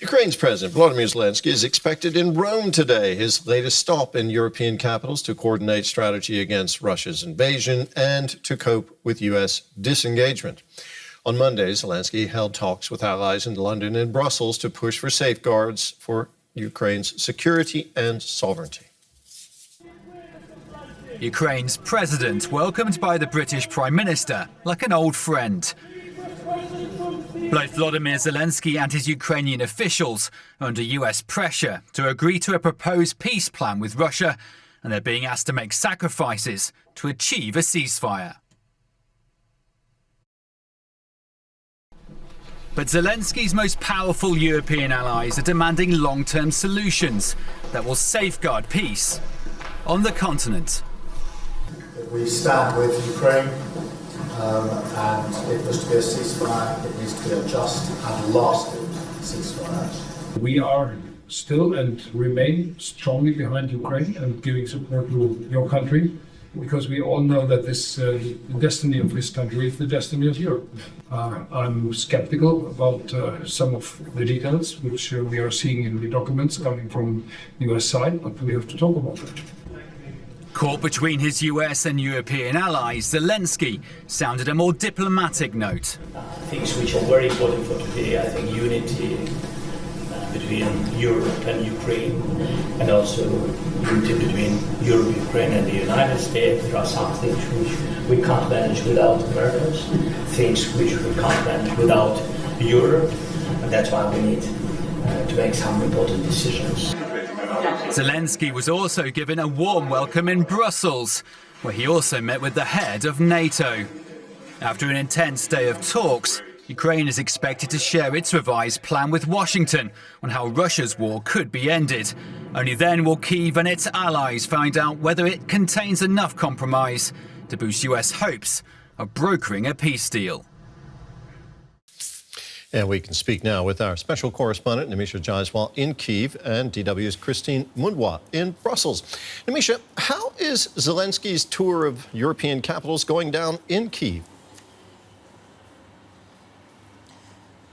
Ukraine's President Volodymyr Zelenskyy is expected in Rome today, his latest stop in European capitals to coordinate strategy against Russia's invasion and to cope with U.S. disengagement. On Monday, Zelenskyy held talks with allies in London and Brussels to push for safeguards for Ukraine's security and sovereignty. Ukraine's president welcomed by the British Prime Minister like an old friend. Both Volodymyr Zelenskyy and his Ukrainian officials are under US pressure to agree to a proposed peace plan with Russia, and they're being asked to make sacrifices to achieve a ceasefire. But Zelenskyy's most powerful European allies are demanding long-term solutions that will safeguard peace on the continent. We stand with Ukraine, and if there's to be a ceasefire, it needs to be a just and lasting ceasefire. We are still and remain strongly behind Ukraine and giving support to your country, because we all know that the destiny of this country is the destiny of Europe. I'm skeptical about some of the details which we are seeing in the documents coming from the US side, but we have to talk about it. Caught between his US and European allies, Zelenskyy sounded a more diplomatic note. Things which are very important for today, I think unity between Europe and Ukraine, and also unity between Europe, Ukraine and the United States. There are some things which we can't manage without Americans, things which we can't manage without Europe, and that's why we need to make some important decisions. Zelenskyy was also given a warm welcome in Brussels, where he also met with the head of NATO. After an intense day of talks, Ukraine is expected to share its revised plan with Washington on how Russia's war could be ended. Only then will Kyiv and its allies find out whether it contains enough compromise to boost US hopes of brokering a peace deal. And we can speak now with our special correspondent, Nimisha Jaiswal, in Kyiv, and DW's Mhundwa in Brussels. Nimisha, how is Zelenskyy's tour of European capitals going down in Kyiv?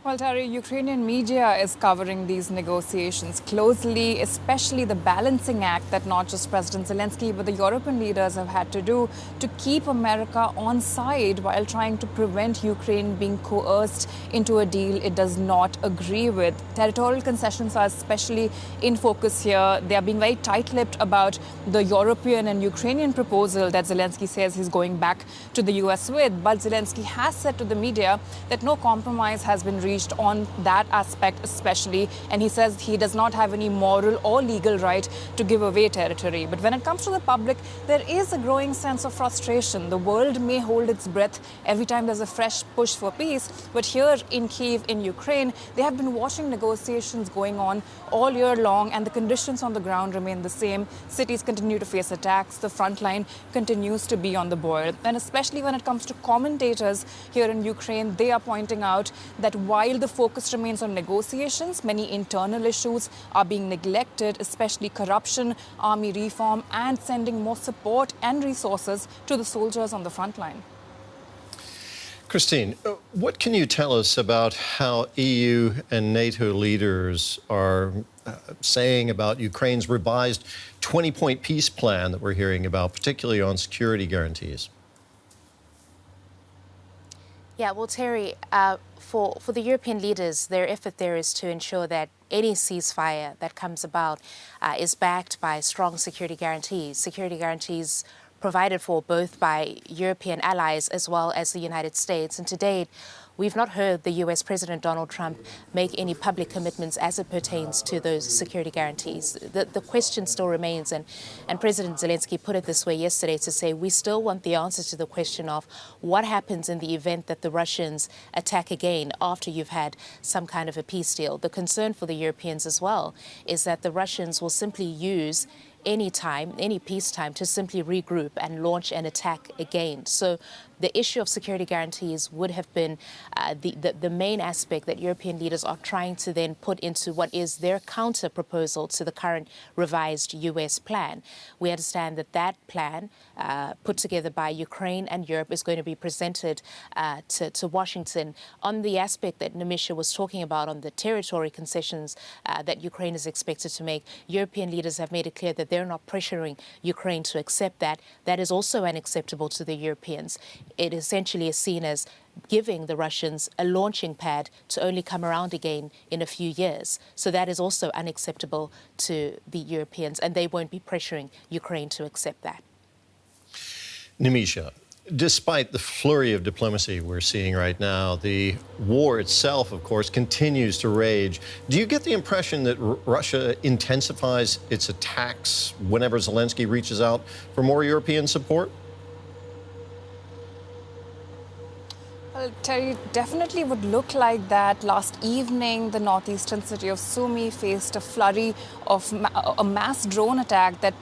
Well, Terry, Ukrainian media is covering these negotiations closely, especially the balancing act that not just President Zelenskyy but the European leaders have had to do to keep America on side while trying to prevent Ukraine being coerced into a deal it does not agree with. Territorial concessions are especially in focus here. They are being very tight-lipped about the European and Ukrainian proposal that Zelenskyy says he's going back to the US with. But Zelenskyy has said to the media that no compromise has been reached on that aspect especially, and he says he does not have any moral or legal right to give away territory. But when it comes to the public, there is a growing sense of frustration. The world may hold its breath every time there's a fresh push for peace, but here in Kyiv, in Ukraine, they have been watching negotiations going on all year long, and the conditions on the ground remain the same. Cities continue to face attacks. The front line continues to be on the boil. And especially when it comes to commentators here in Ukraine, they are pointing out that while the focus remains on negotiations, many internal issues are being neglected, especially corruption, army reform, and sending more support and resources to the soldiers on the front line. Christine, what can you tell us about how EU and NATO leaders are saying about Ukraine's revised 20-point peace plan that we're hearing about, particularly on security guarantees? Yeah, well, Terry, for the European leaders, their effort there is to ensure that any ceasefire that comes about is backed by strong security guarantees provided for both by European allies as well as the United States. And to date, we've not heard the US President Donald Trump make any public commitments as it pertains to those security guarantees. The question still remains, and President Zelenskyy put it this way yesterday to say, we still want the answer to the question of what happens in the event that the Russians attack again after you've had some kind of a peace deal. The concern for the Europeans as well is that the Russians will simply use any peacetime to simply regroup and launch an attack again. So the issue of security guarantees would have been the main aspect that European leaders are trying to then put into what is their counter proposal to the current revised US plan. We understand that that plan, put together by Ukraine and Europe, is going to be presented to Washington on the aspect that Nimisha was talking about on the territory concessions that Ukraine is expected to make. European leaders have made it clear that they're not pressuring Ukraine to accept that. That is also unacceptable to the Europeans. It essentially is seen as giving the Russians a launching pad to only come around again in a few years. So that is also unacceptable to the Europeans, and they won't be pressuring Ukraine to accept that. Nimisha, despite the flurry of diplomacy we're seeing right now, the war itself, of course, continues to rage. Do you get the impression that Russia intensifies its attacks whenever Zelenskyy reaches out for more European support? Well, Terry, definitely would look like that. Last evening, the northeastern city of Sumy faced a flurry of a mass drone attack that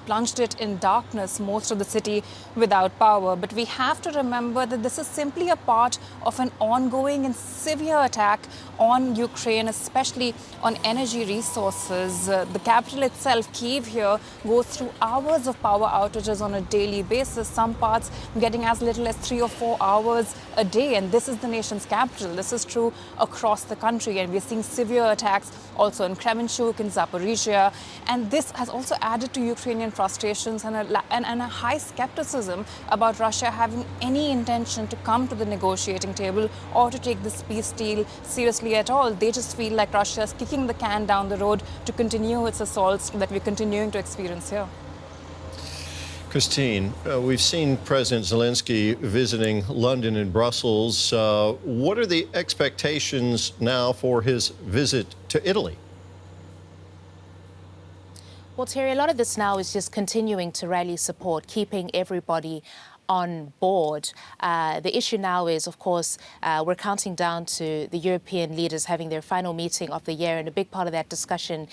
plunged it in darkness, most of the city without power. But we have to remember that this is simply a part of an ongoing and severe attack on Ukraine, especially on energy resources. The capital itself, Kyiv here, goes through hours of power outages on a daily basis, some parts getting as little as 3 or 4 hours a day. And this is the nation's capital. This is true across the country. And we're seeing severe attacks also in Kremenchuk, in Zaporizhia. And this has also added to Ukrainian frustrations and a high skepticism about Russia having any intention to come to the negotiating table or to take this peace deal seriously at all. They just feel like Russia is kicking the can down the road to continue its assaults that we're continuing to experience here. Christine, we've seen President Zelenskyy visiting London and Brussels. What are the expectations now for his visit to Italy? Well, Terry, a lot of this now is just continuing to rally support, keeping everybody on board. The issue now is, of course, we're counting down to the European leaders having their final meeting of the year, and a big part of that discussion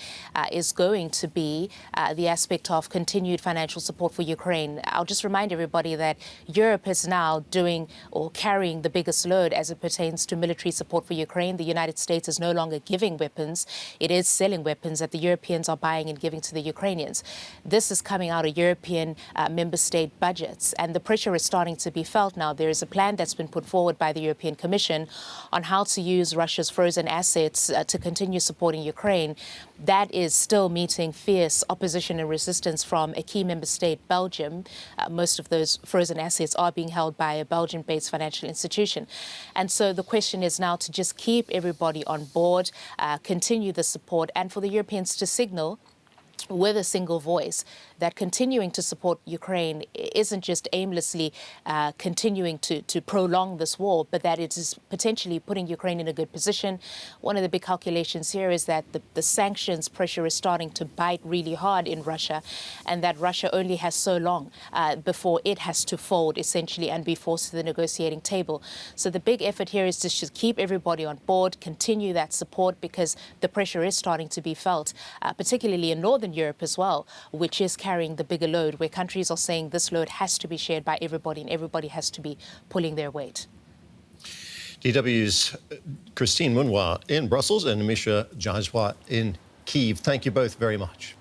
is going to be the aspect of continued financial support for Ukraine. I'll just remind everybody that Europe is now doing or carrying the biggest load as it pertains to military support for Ukraine. The United States is no longer giving weapons. It is selling weapons that the Europeans are buying and giving to the Ukrainians. This is coming out of European member state budgets, and the pressure is starting to be felt now. There is a plan that's been put forward by the European Commission on how to use Russia's frozen assets to continue supporting Ukraine. That is still meeting fierce opposition and resistance from a key member state, Belgium. Most of those frozen assets are being held by a Belgian-based financial institution. And so the question is now to just keep everybody on board, continue the support, and for the Europeans to signal with a single voice that continuing to support Ukraine isn't just aimlessly continuing to prolong this war, but that it is potentially putting Ukraine in a good position. One of the big calculations here is that the sanctions pressure is starting to bite really hard in Russia, and that Russia only has so long before it has to fold, essentially, and be forced to the negotiating table. So the big effort here is to just keep everybody on board, continue that support, because the pressure is starting to be felt, particularly in Northern Europe as well, which is carrying the bigger load, where countries are saying this load has to be shared by everybody and everybody has to be pulling their weight. DW's Christine Mhundwa in Brussels and Nimisha Jaiswal in Kyiv. Thank you both very much.